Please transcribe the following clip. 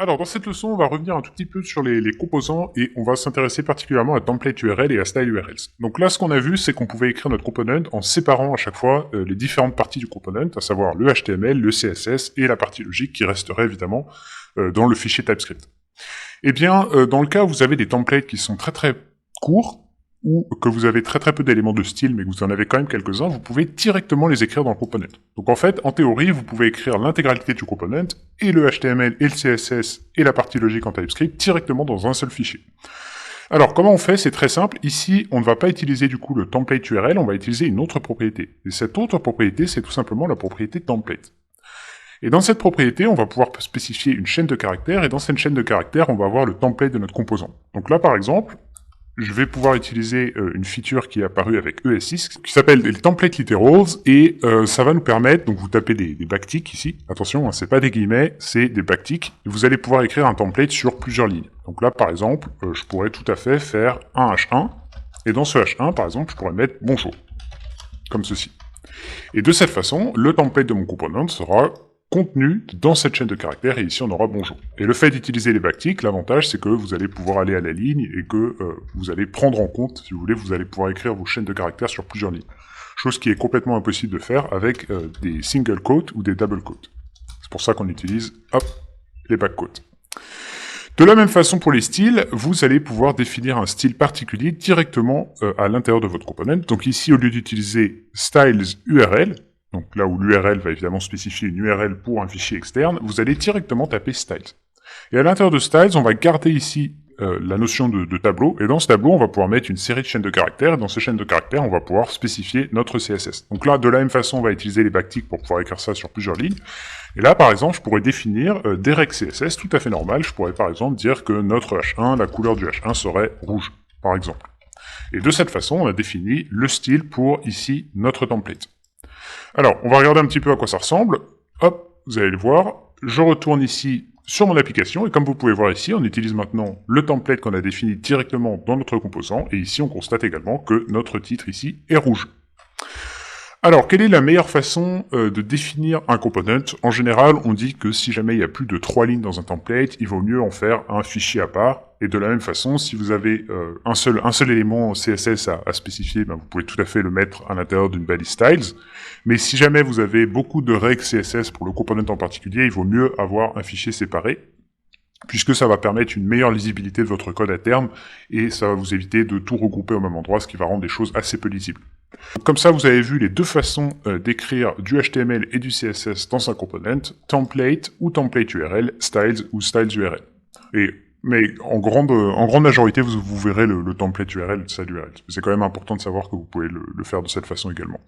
Alors, dans cette leçon, on va revenir un tout petit peu sur les composants et on va s'intéresser particulièrement à template URL et à style URLs. Donc là, ce qu'on a vu, c'est qu'on pouvait écrire notre component en séparant à chaque fois les différentes parties du component, à savoir le HTML, le CSS et la partie logique qui resterait évidemment dans le fichier TypeScript. Eh bien, dans le cas où vous avez des templates qui sont très très courts, ou que vous avez très peu d'éléments de style, mais que vous en avez quand même quelques-uns, vous pouvez directement les écrire dans le component. Donc en fait, en théorie, vous pouvez écrire l'intégralité du component, et le HTML, et le CSS, et la partie logique en TypeScript, directement dans un seul fichier. Alors, comment on fait? C'est très simple. Ici, on ne va pas utiliser du coup le template URL, on va utiliser une autre propriété. Et cette autre propriété, c'est tout simplement la propriété template. Et dans cette propriété, on va pouvoir spécifier une chaîne de caractères, et dans cette chaîne de caractères, on va avoir le template de notre composant. Donc là, par exemple, je vais pouvoir utiliser une feature qui est apparue avec ES6, qui s'appelle les template literals, et ça va nous permettre, donc vous tapez des backticks ici, attention, hein, c'est pas des guillemets, c'est des backticks, et vous allez pouvoir écrire un template sur plusieurs lignes. Donc là, par exemple, je pourrais tout à fait faire un H1, et dans ce H1, par exemple, je pourrais mettre bonjour, comme ceci. Et de cette façon, le template de mon component sera contenu dans cette chaîne de caractères, et ici on aura bonjour. Et le fait d'utiliser les backticks, l'avantage c'est que vous allez pouvoir aller à la ligne, et que vous allez prendre en compte, si vous voulez, vous allez pouvoir écrire vos chaînes de caractères sur plusieurs lignes. Chose qui est complètement impossible de faire avec des single quotes ou des double quotes. C'est pour ça qu'on utilise, hop, les backquotes. De la même façon pour les styles, vous allez pouvoir définir un style particulier directement à l'intérieur de votre component. Donc ici, au lieu d'utiliser styles URL, donc là où l'URL va évidemment spécifier une URL pour un fichier externe, vous allez directement taper styles. Et à l'intérieur de styles, on va garder ici la notion de tableau, et dans ce tableau, on va pouvoir mettre une série de chaînes de caractères, et dans ces chaînes de caractères, on va pouvoir spécifier notre CSS. Donc là, de la même façon, on va utiliser les backticks pour pouvoir écrire ça sur plusieurs lignes. Et là, par exemple, je pourrais définir des règles CSS tout à fait normales. Je pourrais, par exemple, dire que notre H1, la couleur du H1 serait rouge, par exemple. Et de cette façon, on a défini le style pour, ici, notre template. Alors, on va regarder un petit peu à quoi ça ressemble. Hop, vous allez le voir. Je retourne ici sur mon application, et comme vous pouvez voir ici, on utilise maintenant le template qu'on a défini directement dans notre composant, et ici on constate également que notre titre ici est rouge. Alors, quelle est la meilleure façon de définir un component? En général, on dit que si jamais il y a plus de 3 lignes dans un template, il vaut mieux en faire un fichier à part. Et de la même façon, si vous avez un seul élément CSS à spécifier, ben vous pouvez tout à fait le mettre à l'intérieur d'une balise styles. Mais si jamais vous avez beaucoup de règles CSS pour le component en particulier, il vaut mieux avoir un fichier séparé, puisque ça va permettre une meilleure lisibilité de votre code à terme, et ça va vous éviter de tout regrouper au même endroit, ce qui va rendre des choses assez peu lisibles. Comme ça, vous avez vu les deux façons d'écrire du HTML et du CSS dans un component, template ou template URL, styles ou styles URL. Mais en grande majorité, vous verrez le template URL, style URL. C'est quand même important de savoir que vous pouvez le faire de cette façon également.